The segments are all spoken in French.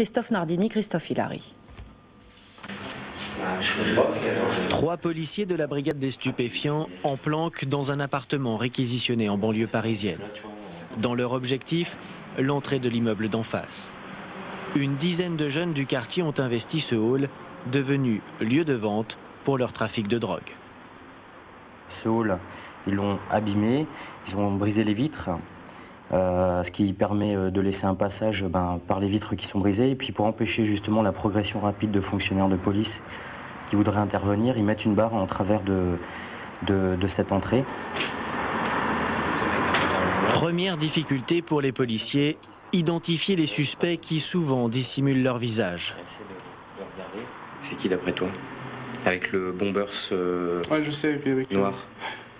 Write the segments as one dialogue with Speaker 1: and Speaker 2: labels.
Speaker 1: Christophe Nardini, Christophe Hilary.
Speaker 2: 3 policiers de la brigade des stupéfiants en planquent dans un appartement réquisitionné en banlieue parisienne. Dans leur objectif, l'entrée de l'immeuble d'en face. Une dizaine de jeunes du quartier ont investi ce hall, devenu lieu de vente pour leur trafic de drogue.
Speaker 3: Ce hall, ils l'ont abîmé, ils ont brisé les vitres, ce qui permet de laisser un passage par les vitres qui sont brisées. Et puis pour empêcher justement la progression rapide de fonctionnaires de police qui voudraient intervenir, ils mettent une barre en travers de cette entrée.
Speaker 2: Première difficulté pour les policiers, identifier les suspects qui souvent dissimulent leur visage.
Speaker 4: C'est qui d'après toi? Avec le bombers
Speaker 5: ouais, je sais, et puis avec
Speaker 4: noir.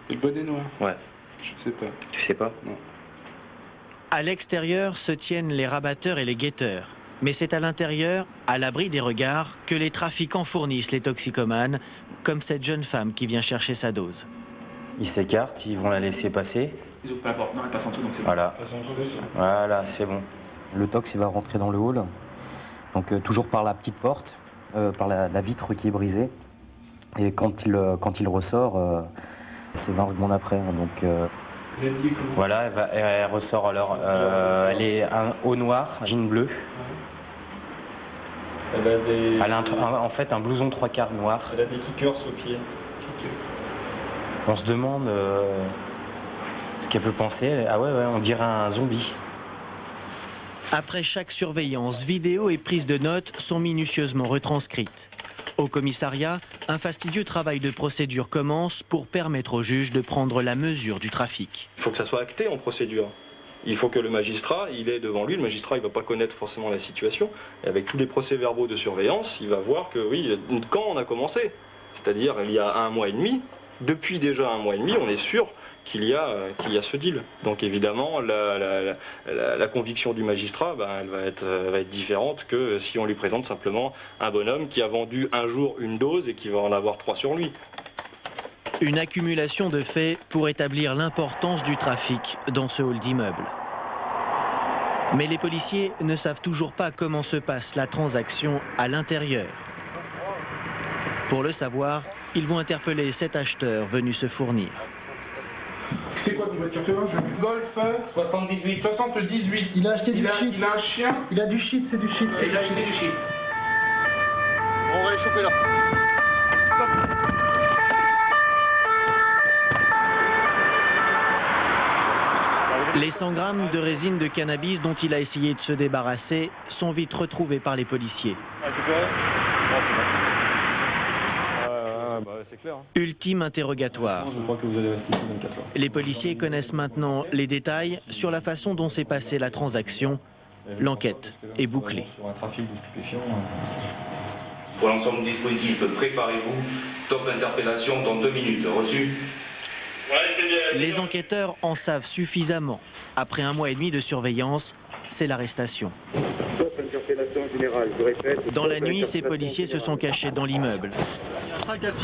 Speaker 5: Le bonnet noir.
Speaker 4: Ouais.
Speaker 5: Je sais pas.
Speaker 4: Tu sais pas?
Speaker 5: Non.
Speaker 2: À l'extérieur se tiennent les rabatteurs et les guetteurs. Mais c'est à l'intérieur, à l'abri des regards, que les trafiquants fournissent les toxicomanes, comme cette jeune femme qui vient chercher sa dose.
Speaker 3: Ils s'écartent, ils vont la laisser passer.
Speaker 5: Ils ouvrent pas la porte, non, elle passe en dessous, donc c'est bon.
Speaker 3: Voilà. Voilà, c'est bon. Le tox, il va rentrer dans le hall, donc toujours par la petite porte, par la vitre qui est brisée. Et quand il ressort, c'est 20 secondes après. Donc voilà, elle ressort alors. Elle est au noir, jean bleu. Elle a en fait un blouson 3/4 noir.
Speaker 4: Elle a des kickers aux pieds.
Speaker 3: On se demande ce qu'elle peut penser. Ah ouais, on dirait un zombie.
Speaker 2: Après chaque surveillance, vidéo et prise de notes sont minutieusement retranscrites. Au commissariat, un fastidieux travail de procédure commence pour permettre au juge de prendre la mesure du trafic.
Speaker 6: Il faut que ça soit acté en procédure. Il faut que le magistrat, il est devant lui, le magistrat il ne va pas connaître forcément la situation, et avec tous les procès-verbaux de surveillance, il va voir que oui, quand on a commencé, c'est-à-dire il y a 1 mois et demi, depuis déjà 1 mois et demi, on est sûr qu'il y a ce deal. Donc évidemment, la conviction du magistrat, elle va être différente que si on lui présente simplement un bonhomme qui a vendu un jour une dose et qui va en avoir 3 sur lui.
Speaker 2: Une accumulation de faits pour établir l'importance du trafic dans ce hall d'immeuble. Mais les policiers ne savent toujours pas comment se passe la transaction à l'intérieur. Pour le savoir, ils vont interpeller cet acheteur venu se fournir.
Speaker 5: C'est quoi ton voiture? Golf 78. 78.
Speaker 7: Il a acheté du shit.
Speaker 5: Il a un chien.
Speaker 7: Il a du shit, c'est du shit.
Speaker 5: Et il a acheté du shit.
Speaker 6: On va les choper là.
Speaker 2: Les 100 grammes de résine de cannabis dont il a essayé de se débarrasser sont vite retrouvés par les policiers.
Speaker 6: C'est clair.
Speaker 2: Ultime interrogatoire.
Speaker 6: Je crois que vous allez rester ici 24 heures.
Speaker 2: Les policiers connaissent maintenant les détails sur la façon dont s'est passée la transaction. L'enquête est bouclée.
Speaker 6: Sur un trafic de stupéfiants.
Speaker 8: Pour l'ensemble du dispositif, préparez-vous. Top interpellation dans 2 minutes. Reçu?
Speaker 2: Les enquêteurs en savent suffisamment. Après 1 mois et demi de surveillance, c'est l'arrestation. Dans la nuit, ces policiers se sont cachés dans l'immeuble.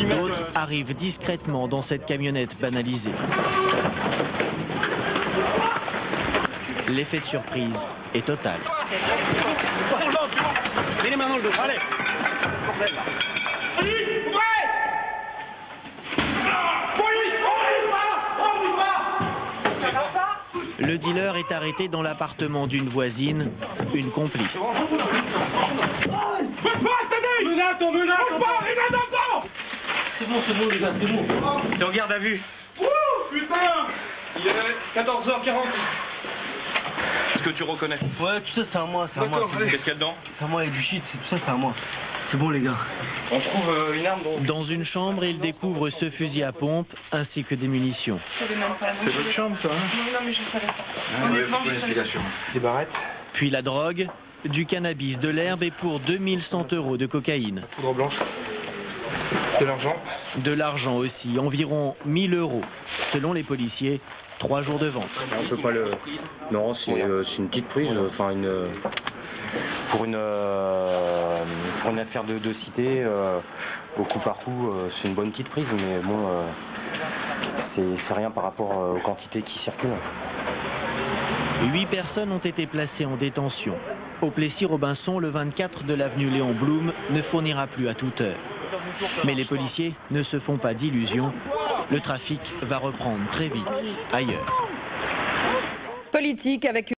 Speaker 2: D'autres arrivent discrètement dans cette camionnette banalisée. L'effet de surprise est total.
Speaker 5: Mets les mains dans le dos, allez.
Speaker 2: Le dealer est arrêté dans l'appartement d'une voisine, une complice.
Speaker 5: C'est bon les gars, c'est bon.
Speaker 4: T'es en garde à vue.
Speaker 5: Putain. Il est 14h40.
Speaker 6: Est-ce que tu reconnais?
Speaker 7: Ouais, tout ça c'est à moi, c'est à moi.
Speaker 6: Qu'est-ce qu'il y a dedans?
Speaker 7: C'est à moi, il y a du shit, tout ça c'est à moi. C'est bon les gars.
Speaker 4: On trouve une arme donc.
Speaker 2: Dans une chambre, il découvre ce fusil à pompe ainsi que des munitions.
Speaker 5: C'est votre chambre ça, hein?
Speaker 8: Non, mais je savais pas. Honnêtement, je savais pas.
Speaker 5: Des barrettes.
Speaker 2: Puis la drogue, du cannabis, de l'herbe et pour 2100 € de cocaïne.
Speaker 5: Poudre blanche. De l'argent.
Speaker 2: De l'argent aussi, environ 1000 €. Selon les policiers, 3 jours de vente.
Speaker 4: On peut pas le. Non, c'est une petite prise. Enfin
Speaker 3: Pour une affaire de cité, au coup par coup, c'est une bonne petite prise, mais bon, c'est rien par rapport aux quantités qui circulent.
Speaker 2: 8 personnes ont été placées en détention. Au Plessis-Robinson, le 24 de l'avenue Léon Blum ne fournira plus à toute heure. Mais les policiers ne se font pas d'illusions. Le trafic va reprendre très vite ailleurs.
Speaker 1: Politique avec